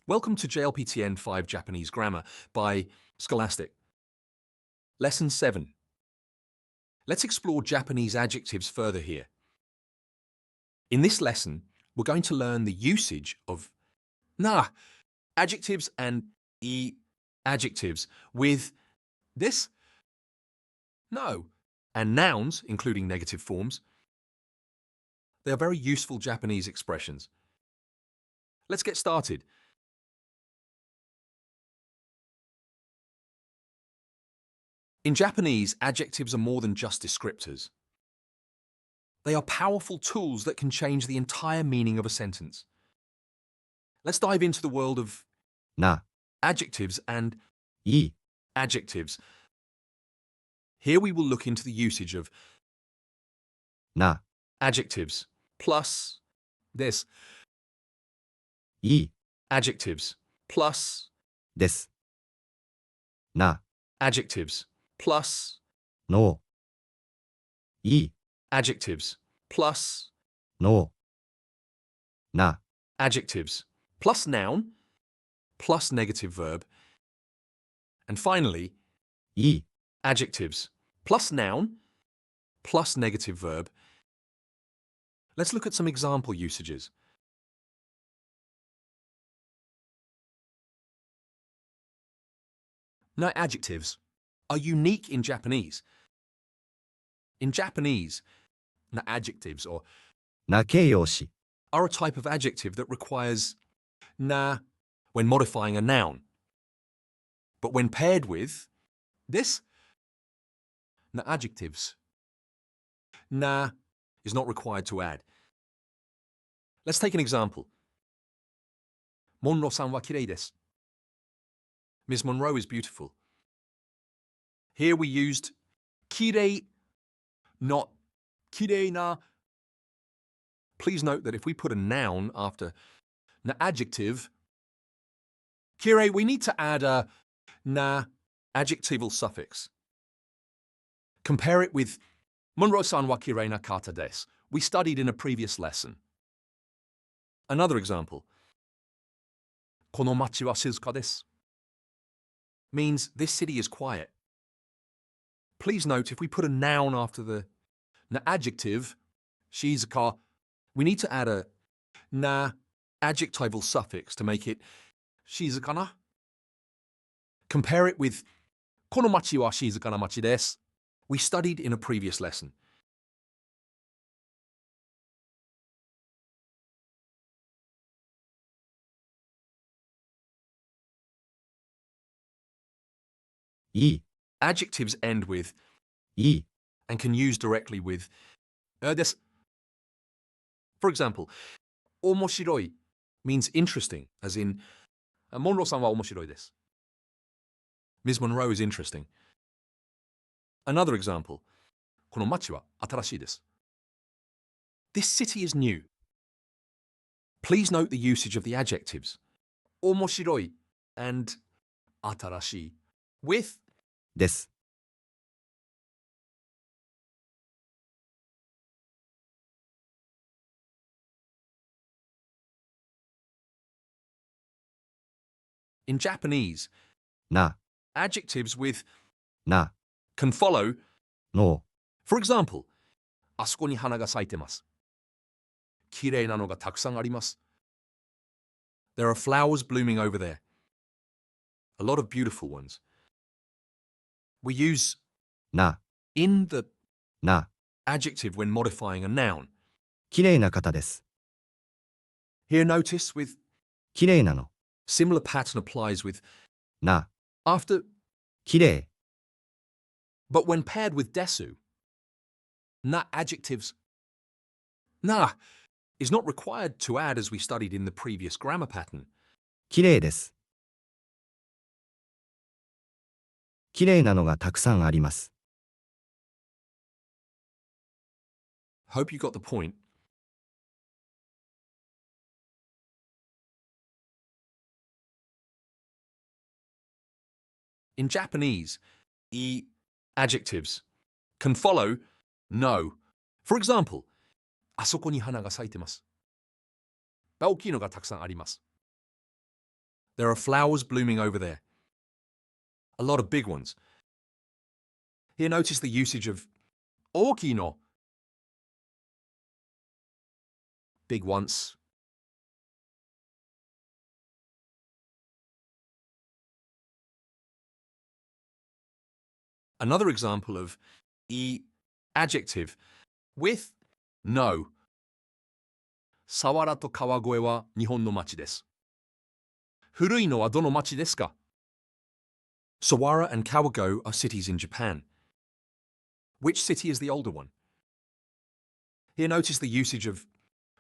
Welcome to JLPT N5 Japanese Grammar by Scholastic. Lesson 7. Let's explore Japanese adjectives further here. In this lesson, we're going to learn the usage of na adjectives and I adjectives with this, no, and nouns, including negative forms. They are very useful Japanese expressions. Let's get started. In Japanese, adjectives are more than just descriptors. They are powerful tools that can change the entire meaning of a sentence. Let's dive into the world of na, adjectives and I, adjectives. Here we will look into the usage of na, adjectives plus this, I, adjectives plus です。な、 adjectives plus の、い、 adjectives plus の、な、 adjectives plus noun plus negative verb, and finally い、 adjectives plus noun plus negative verb. Let's look at some example usages. Now, adjectives are unique in Japanese. In Japanese, na adjectives or な形容詞、 are a type of adjective that requires na when modifying a noun. But when paired with this, na adjectives, na is not required to add. Let's take an example. Monro-san wa kirei desu. Ms. Monroe is beautiful. Here we used kirei, not kirei na. Please note that if we put a noun after na adjective, kirei, we need to add a na adjectival suffix. Compare it with Monro-san wa kirei na kata desu. We studied in a previous lesson. Another example. Kono machi wa shizuka desu means this city is quiet. Please note if we put a noun after the na adjective, shizuka, we need to add a na adjectival suffix to make it shizuka na. Compare it with kono machi wa shizuka na machi desu. We studied in a previous lesson.い、 Adjectives end with い、 and can use directly with desu. For example, omoshiroi means interesting, as in Monro-san wa omoshiroi desu. Ms. Monroe is interesting. Another example, kono machi wa atarashii desu. This city is new. Please note the usage of the adjectives omoshiroi and atarashii with です。 in Japanese. な、 Adjectives with な、 can follow. の、 For example, あそこに花が咲いてます。きれいなのがたくさんあります。There are flowers blooming over there. A lot of beautiful ones. We use な、 in the な、 adjective when modifying a noun. きれいな方です。 Here notice with きれいなの、 similar pattern applies with な、 after, きれい、 but when paired with desu, na adjectives, na is not required to add as we studied in the previous grammar pattern. きれいです。きれいなのがたくさんあります。 Hope you got the point. In Japanese, I adjectives can follow no. For example, あそこに花が咲いてます。大きいのがたくさんあります。There are flowers blooming over there. A lot of big ones. Here, notice the usage of 大きいの. Big once. Another example of adjective with no. 佐原と川越は日本の町です。古いのはどの町ですか? Sawara and Kawagoe are cities in Japan. Which city is the older one? Here, notice the usage of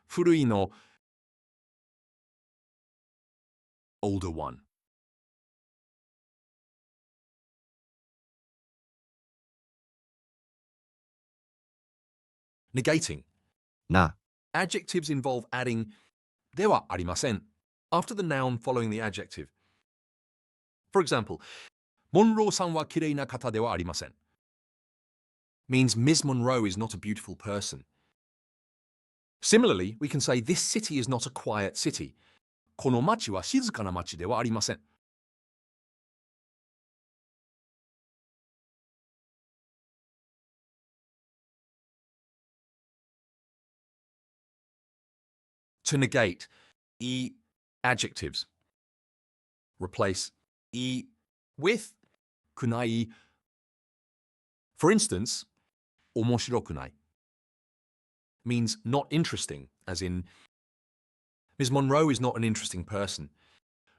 古いの older one. Negating. な、 Adjectives involve adding ではありません after the noun following the adjective. For example, モンローさんは綺麗な方ではありません means Ms. Monroe is not a beautiful person. Similarly, we can say this city is not a quiet city. この町は静かな町ではありません To negate adjectives. Replace with くない. For instance, 面白くない means not interesting, as in Ms. Monroe is not an interesting person.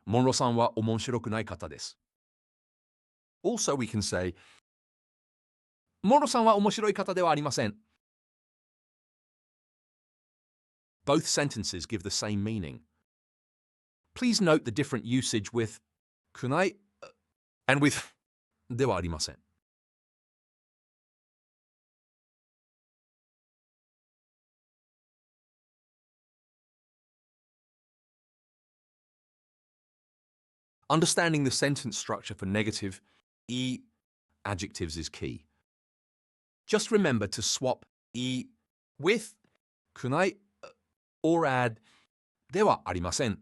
モンローさんは面白くない方です Also, we can say モンローさんは面白い方ではありません Both sentences give the same meaning. Please note the different usage with くない and with ではありません Understanding the sentence structure for negative adjectives is key. Just remember to swap with くない or add ではありません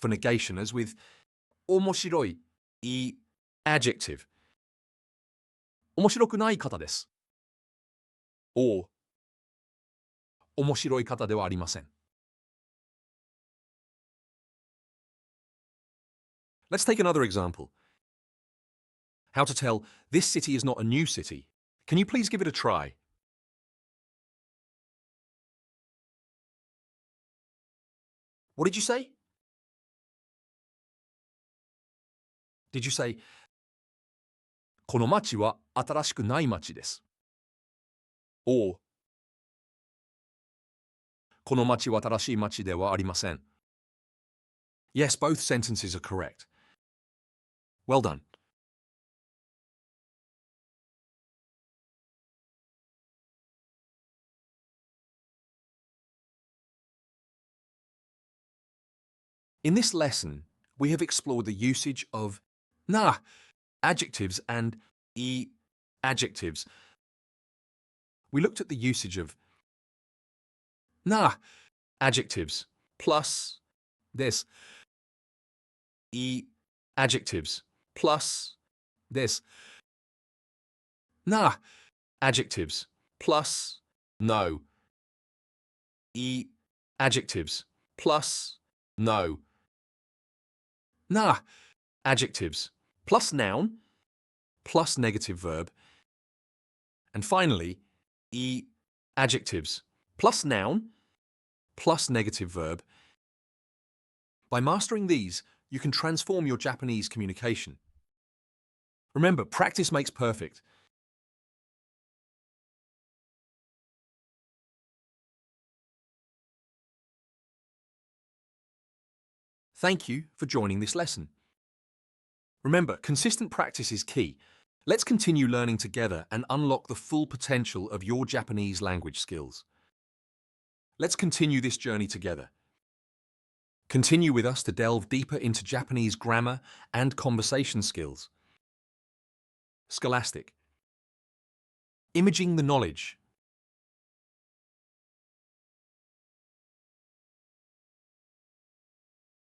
for negation as with 面白い adjective 面白くない方です or 面白い方ではありません Let's take another example. How to tell this city is not a new city. Can you please give it a try? What did you say? Did you say この町は新しくない町です or この町は新しい町ではありません Yes, both sentences are correct. Well done. In this lesson, we have explored the usage of na adjectives and adjectives. We looked at the usage of na adjectives plus this adjectives plus this na adjectives plus no adjectives plus no na adjectives plus noun plus negative verb, and finally adjectives plus noun plus negative verb. By mastering these, you can transform your Japanese communication. Remember, practice makes perfect. Thank you for joining this lesson. Remember, consistent practice is key. Let's continue learning together and unlock the full potential of your Japanese language skills. Let's continue this journey together. Continue with us to delve deeper into Japanese grammar and conversation skills. Scholastic. Imaging the knowledge